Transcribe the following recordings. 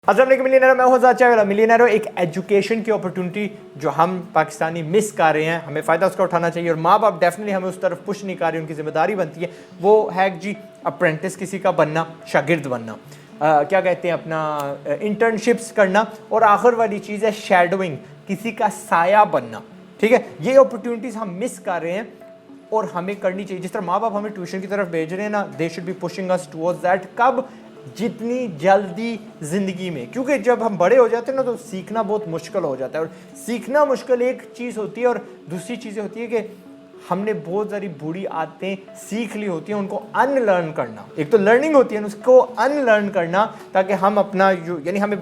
अस्सलाम वालेकुम मिलियनेयर, मैं हूं आज़ाद चाय वाला। मिलियनेयर एक एजुकेशन की अपॉर्चुनिटी जो हम पाकिस्तानी मिस कर रहे हैं, हमें फ़ायदा उसका उठाना चाहिए और माँ बाप डेफिनेटली हमें उस तरफ पुश नहीं कर रहे, उनकी जिम्मेदारी बनती है। वो है जी अप्रेंटिस किसी का बनना, शागिर्द बनना, क्या कहते हैं अपना इंटर्नशिप्स करना, और आखिर वाली चीज़ है शैडोइंग, किसी का साया बनना। ठीक है, ये अपॉर्चुनिटीज़ हम मिस कर रहे हैं और हमें करनी चाहिए। जिस तरह माँ बाप हमें ट्यूशन की तरफ भेज रहे हैं ना, they should be pushing us towards that. कब? जितनी जल्दी ज़िंदगी में, क्योंकि जब हम बड़े हो जाते हैं ना तो सीखना बहुत मुश्किल हो जाता है। और सीखना मुश्किल एक चीज़ होती है और दूसरी चीज़ें होती है कि हमने बहुत सारी बुरी आदतें सीख ली होती हैं, उनको अनलर्न करना। एक तो लर्निंग होती है, उसको अनलर्न करना, ताकि हम अपना जो यानी हमें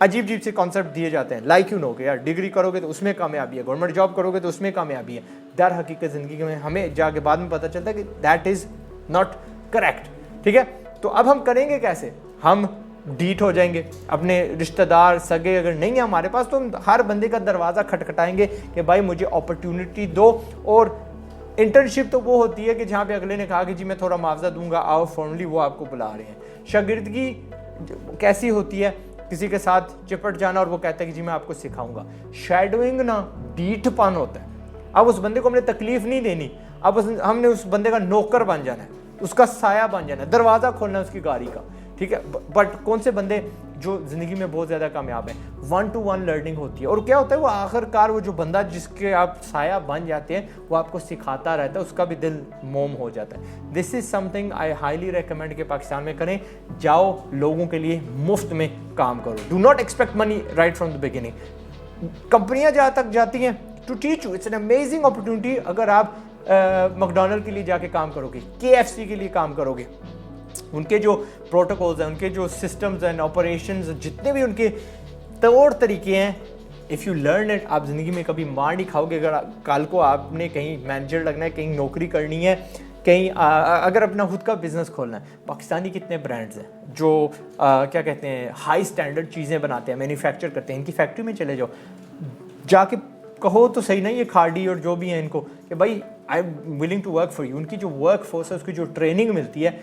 अजीब अजीब से कॉन्सेप्ट दिए जाते हैं, लाइक यू नो कि यार डिग्री करोगे तो उसमें कामयाबी है, गवर्नमेंट जॉब करोगे तो उसमें कामयाबी है। दर हकीकत ज़िंदगी में हमें जाके बाद में पता चलता है कि दैट इज़ नॉट करेक्ट। ठीक है, तो अब हम करेंगे कैसे? हम डीट हो जाएंगे। अपने रिश्तेदार सगे अगर नहीं है हमारे पास तो हम हर बंदे का दरवाज़ा खटखटाएंगे कि भाई मुझे अपॉर्चुनिटी दो। और इंटर्नशिप तो वो होती है कि जहाँ पे अगले ने कहा कि जी मैं थोड़ा मुआवजा दूंगा, आओ फॉर्मली वो आपको बुला रहे हैं। शागिर्दगी कैसी होती है? किसी के साथ चिपट जाना और वो कहता है कि जी मैं आपको सिखाऊंगा। शैडोइंग ना डीठपन होता है। अब उस बंदे को हमने तकलीफ नहीं देनी, अब हमने उस बंदे का नौकर बन जाना है, उसका साया बन जाना है, दरवाज़ा खोलना है उसकी गाड़ी का। ठीक है, बट कौन से बंदे जो ज़िंदगी में बहुत ज़्यादा कामयाब हैं? 1-to-1 लर्निंग होती है। और क्या होता है, वो आखिरकार वो जो बंदा जिसके आप साया बन जाते हैं वो आपको सिखाता रहता है, उसका भी दिल मोम हो जाता है। This is something I highly recommend कि पाकिस्तान में करें। जाओ, लोगों के लिए मुफ्त में काम करो। Do not expect money right from the beginning. कंपनियाँ जहाँ तक जाती हैं to teach you, it's an amazing opportunity. अगर आप मैकडॉनल्ड के लिए जाके काम करोगे, KFC के लिए काम करोगे, उनके जो प्रोटोकॉल्स हैं, उनके जो सिस्टम्स एंड ऑपरेशंस, जितने भी उनके तौर तरीके हैं, इफ़ यू लर्न इट, आप ज़िंदगी में कभी मार नहीं खाओगे। अगर कल को आपने कहीं मैनेजर लगना है, कहीं नौकरी करनी है, कहीं अगर अपना खुद का बिज़नेस खोलना है, पाकिस्तानी कितने ब्रांड्स हैं जो क्या कहते हैं हाई स्टैंडर्ड चीज़ें बनाते हैं, मैन्युफैक्चर करते हैं। इनकी फैक्ट्री में चले जाओ, जाके कहो तो सही नहीं, ये खाड़ी और जो भी हैं इनको कि भाई I am willing to work for you. उनकी जो वर्क फोर्स है, उसकी जो ट्रेनिंग मिलती है,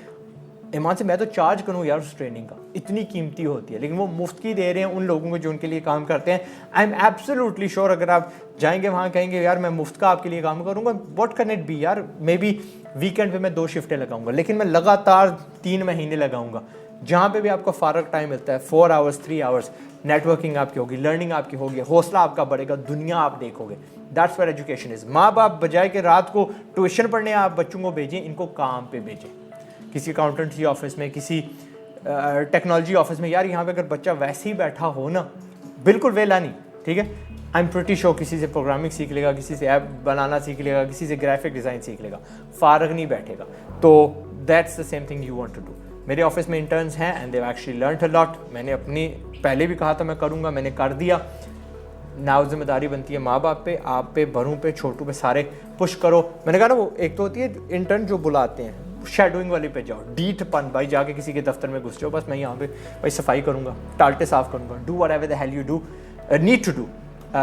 ईमान से मैं तो चार्ज करूँ यार उस ट्रेनिंग का, इतनी कीमती होती है, लेकिन वो मुफ्त की दे रहे हैं उन लोगों को जो उनके लिए काम करते हैं। आई एम एब्सोल्युटली श्योर अगर आप जाएंगे वहाँ कहेंगे यार मैं मुफ्त का आपके लिए काम करूँगा, व्हाट कैन इट बी यार, मे बी वीकेंड पे मैं 2 शिफ्टें लगाऊंगा, लेकिन मैं लगातार 3 महीने लगाऊंगा, जहाँ पे भी आपको फारग टाइम मिलता है 4 आवर्स 3 आवर्स, नेटवर्किंग आपकी होगी, लर्निंग आपकी होगी, हौसला आपका बढ़ेगा, दुनिया आप देखोगे। That's where education is. माँ बाप बजाय कि रात को ट्यूशन पढ़ने आप बच्चों को भेजें, इनको काम पे भेजें। किसी अकाउंटेंसी ऑफिस में, किसी टेक्नोलॉजी ऑफिस में। यार यहाँ पे अगर बच्चा वैसे ही बैठा हो ना, बिल्कुल वेला नहीं, ठीक है, आई एम प्रिटी श्योर किसी से प्रोग्रामिंग सीख लेगा, किसी से ऐप बनाना सीख लेगा, किसी से ग्राफिक डिज़ाइन सीख लेगा, फारग नहीं बैठेगा। तो that's the same thing you want to do. मेरे ऑफिस में इंटर्न्स हैं and they actually learned a lot. मैंने अपनी पहले भी कहा था मैं करूँगा, मैंने कर दिया। नाउ जिम्मेदारी बनती है माँ बाप पे, आप पे, बड़ों पे, छोटू पे, सारे पुश करो। मैंने कहा ना, वो एक तो होती है इंटर्न जो बुलाते हैं, शेडोइंग वाले पे जाओ, डीठपन, भाई जाके किसी के दफ्तर में घुस जाओ, बस मैं यहाँ पे भाई सफाई करूँगा, टाल्टे साफ करूँगा, do whatever the hell you do need to do,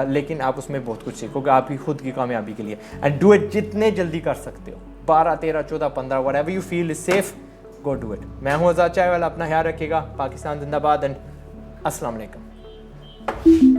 लेकिन आप उसमें बहुत कुछ सीखोगे आपकी खुद की कामयाबी के लिए। एंड डू इट जितने जल्दी कर सकते हो, 12, 13, 14, 15, whatever you feel is safe, go do it. मैं हूँ आज़ाद चाय वाला, अपना ख्याल रखिएगा। पाकिस्तान जिंदाबाद एंड अस्सलाम वालेकुम।